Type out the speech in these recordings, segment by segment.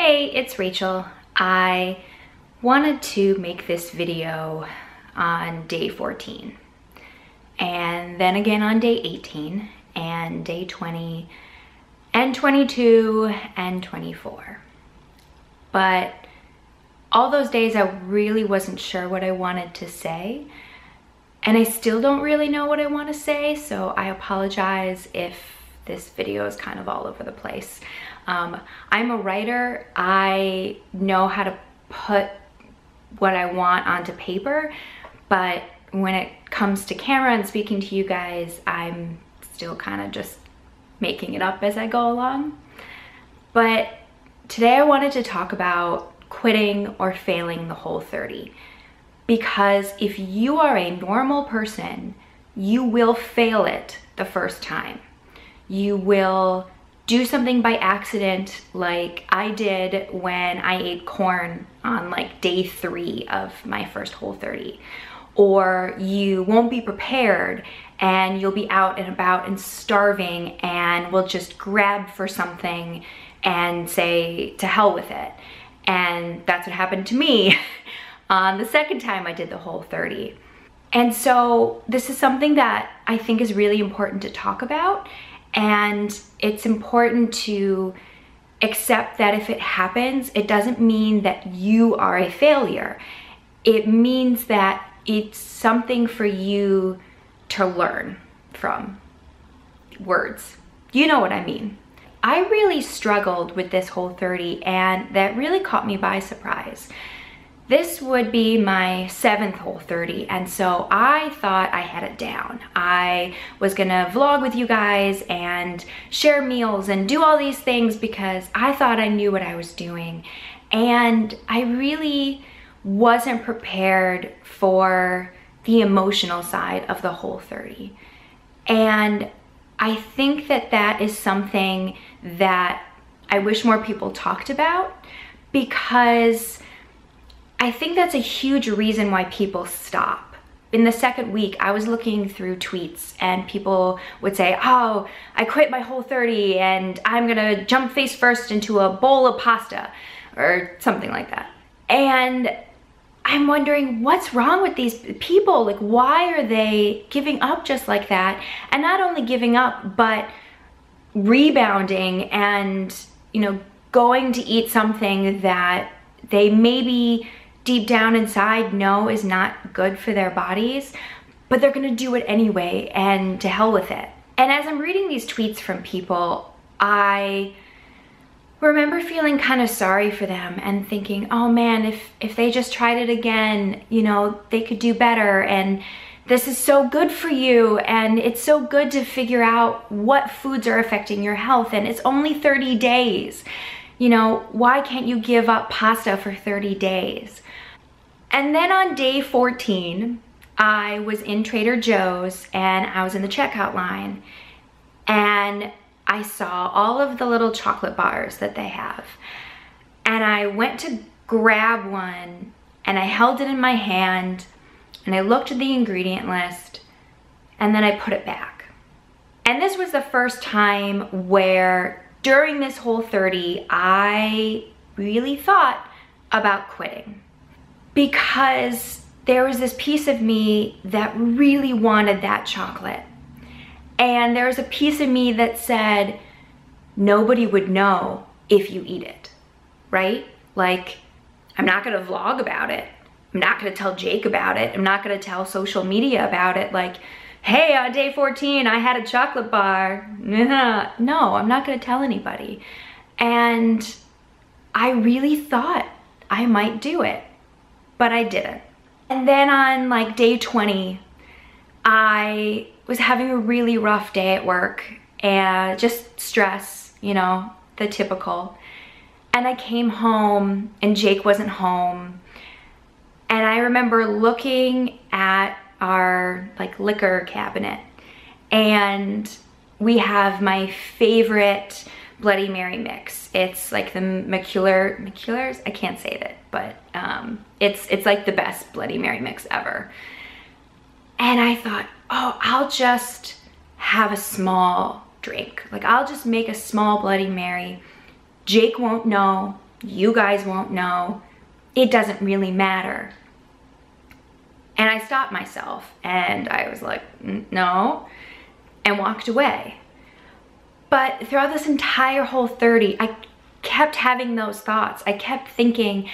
Hey, it's Rachel. I wanted to make this video on day 14 and then again on day 18 and day 20 and 22 and 24. But all those days I really wasn't sure what I wanted to say, and I still don't really know what I want to say, so I apologize if this video is kind of all over the place. I'm a writer. I know how to put what I want onto paper, but when it comes to camera and speaking to you guys, I'm still kind of just making it up as I go along. But today I wanted to talk about quitting or failing the Whole30, because if you are a normal person, you will fail it the first time. You will do something by accident, like I did when I ate corn on like day 3 of my first Whole30. Or you won't be prepared and you'll be out and about and starving and will just grab for something and say to hell with it. And that's what happened to me on the second time I did the Whole30. And so this is something that I think is really important to talk about. And it's important to accept that if it happens, it doesn't mean that you are a failure. It means that it's something for you to learn from. Words. You know what I mean. I really struggled with this Whole30, and that really caught me by surprise. This would be my 7th Whole30, and so I thought I had it down. I was gonna vlog with you guys and share meals and do all these things because I thought I knew what I was doing. And I really wasn't prepared for the emotional side of the Whole30. And I think that that is something that I wish more people talked about, because I think that's a huge reason why people stop. In the second week, I was looking through tweets and people would say, oh, I quit my Whole30 and I'm gonna jump face first into a bowl of pasta or something like that. And I'm wondering, what's wrong with these people? Like, why are they giving up just like that? And not only giving up, but rebounding and, going to eat something that they maybe deep down inside know is not good for their bodies, but they're gonna do it anyway, and to hell with it. And as I'm reading these tweets from people, I remember feeling kind of sorry for them and thinking, oh man, if they just tried it again, they could do better, and this is so good for you, and it's so good to figure out what foods are affecting your health, and it's only 30 days. Why can't you give up pasta for 30 days? And then on day 14, I was in Trader Joe's and I was in the checkout line, and I saw all of the little chocolate bars that they have. And I went to grab one and I held it in my hand and I looked at the ingredient list and then I put it back. And this was the first time where during this Whole30, I really thought about quitting, because there was this piece of me that really wanted that chocolate. And there was a piece of me that said, nobody would know if you eat it, right? Like, I'm not gonna vlog about it. I'm not gonna tell Jake about it. I'm not gonna tell social media about it. Like, hey, on day 14, I had a chocolate bar. No, I'm not gonna tell anybody. And I really thought I might do it, but I didn't. And then on like day 20, I was having a really rough day at work and just stress, the typical. And I came home and Jake wasn't home. And I remember looking at our like liquor cabinet, and we have my favorite Bloody Mary mix. It's like the McCullers, I can't say that, but it's like the best Bloody Mary mix ever. And I thought, oh, I'll just have a small drink. Like, I'll just make a small Bloody Mary. Jake won't know. You guys won't know. It doesn't really matter. And I stopped myself and I was like, no, and walked away. But throughout this entire Whole30, I kept having those thoughts. I kept thinking,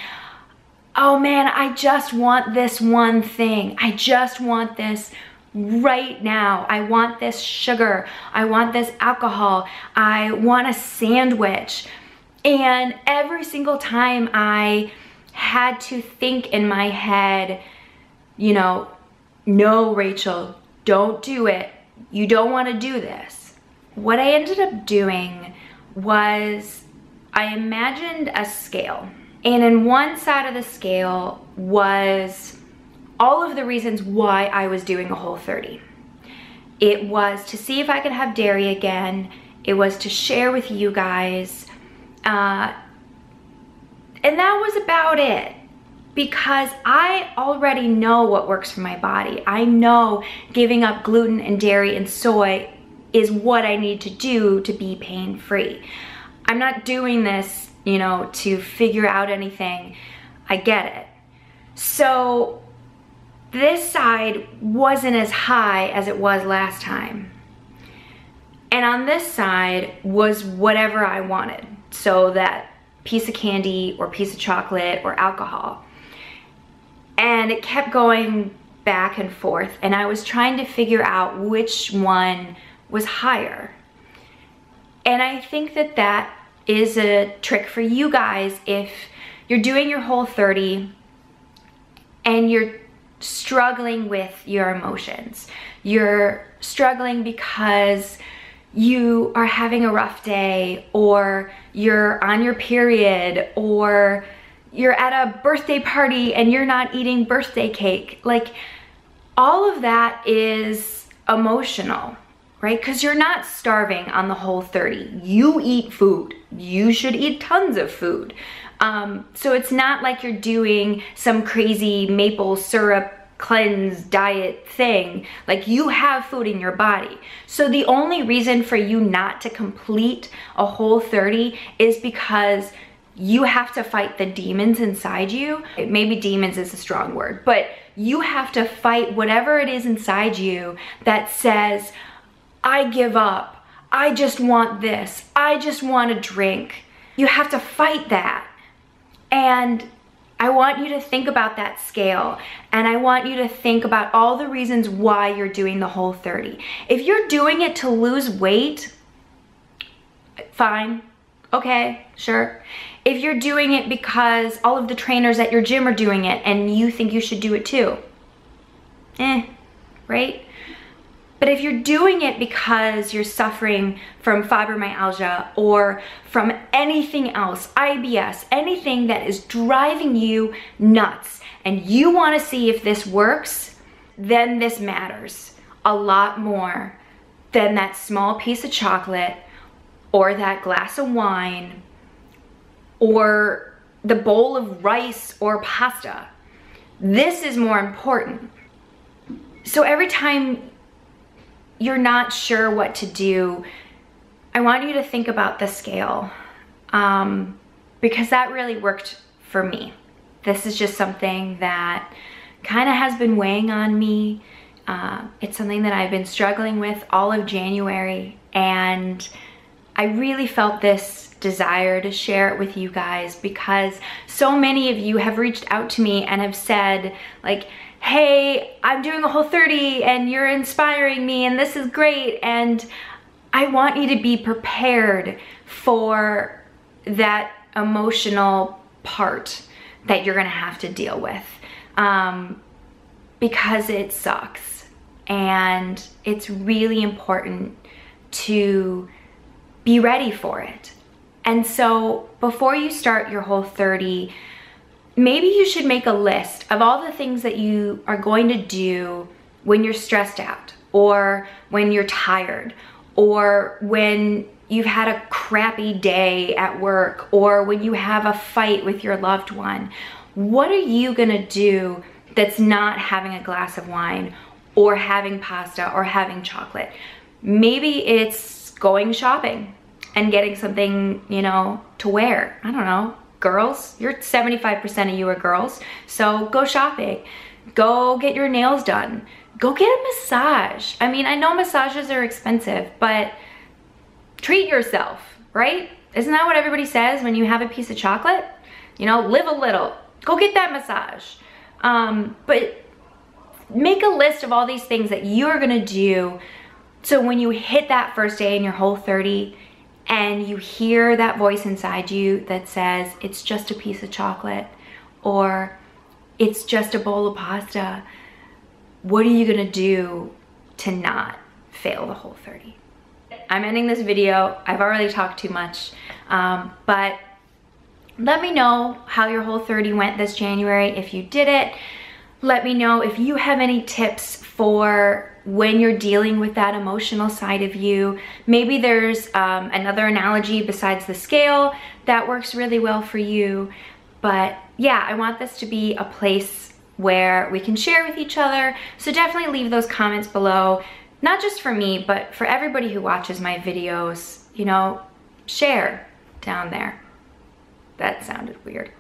oh man, I just want this one thing. I just want this right now. I want this sugar. I want this alcohol. I want a sandwich. And every single time I had to think in my head, you know, no, Rachel, don't do it. You don't want to do this. What I ended up doing was I imagined a scale. And in one side of the scale was all of the reasons why I was doing a Whole30. It was to see if I could have dairy again. It was to share with you guys. And that was about it. Because I already know what works for my body. I know giving up gluten and dairy and soy is what I need to do to be pain-free. I'm not doing this, you know, to figure out anything. I get it. So this side wasn't as high as it was last time. And on this side was whatever I wanted. So that piece of candy or piece of chocolate or alcohol. And it kept going back and forth, and I was trying to figure out which one was higher. And I think that that is a trick for you guys if you're doing your Whole30 and you're struggling with your emotions. You're struggling because you are having a rough day, or you're on your period, or you're at a birthday party and you're not eating birthday cake. Like, all of that is emotional, right? Because you're not starving on the Whole30. You eat food. You should eat tons of food. So it's not like you're doing some crazy maple syrup cleanse diet thing. Like, you have food in your body. So the only reason for you not to complete a Whole30 is because you have to fight the demons inside you. Maybe demons is a strong word, but you have to fight whatever it is inside you that says, I give up. I just want this. I just want a drink. You have to fight that. And I want you to think about that scale, and I want you to think about all the reasons why you're doing the Whole30. If you're doing it to lose weight, fine. Okay, sure. If you're doing it because all of the trainers at your gym are doing it and you think you should do it too, right? But if you're doing it because you're suffering from fibromyalgia or from anything else, IBS, anything that is driving you nuts, and you want to see if this works, then this matters a lot more than that small piece of chocolate or that glass of wine or the bowl of rice or pasta. This is more important. So every time you're not sure what to do, I want you to think about the scale, because that really worked for me. This is just something that kind of has been weighing on me. It's something that I've been struggling with all of January, and I really felt this desire to share it with you guys because so many of you have reached out to me and have said, like, hey, I'm doing a Whole30 and you're inspiring me and this is great, and I want you to be prepared for that emotional part that you're gonna have to deal with, because it sucks, and it's really important to be ready for it. And so before you start your Whole30, maybe you should make a list of all the things that you are going to do when you're stressed out, or when you're tired, or when you've had a crappy day at work, or when you have a fight with your loved one. What are you gonna do that's not having a glass of wine, or having pasta, or having chocolate? Maybe it's going shopping and getting something, you know, to wear. I don't know, girls. You're 75% of you are girls. So go shopping, go get your nails done, go get a massage. I mean, I know massages are expensive, but treat yourself, right? Isn't that what everybody says when you have a piece of chocolate? You know, live a little, go get that massage. But make a list of all these things that you're gonna do, so when you hit that first day in your Whole30 and you hear that voice inside you that says, it's just a piece of chocolate, or it's just a bowl of pasta, what are you gonna do to not fail the Whole30? I'm ending this video. I've already talked too much, but let me know how your Whole30 went this January if you did it. Let me know if you have any tips for when you're dealing with that emotional side of you. Maybe there's another analogy besides the scale that works really well for you. But yeah, I want this to be a place where we can share with each other. So definitely leave those comments below, not just for me, but for everybody who watches my videos. You know, share down there. That sounded weird.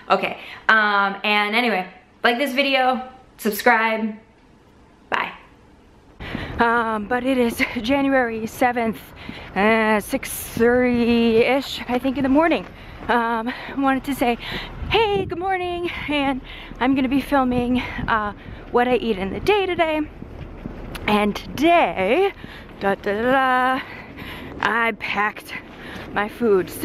Okay, and anyway, like this video, subscribe, bye. But it is January 7th, 6:30-ish, I think, in the morning. I wanted to say, hey, good morning, and I'm gonna be filming what I eat in the day today. And today, I packed my food.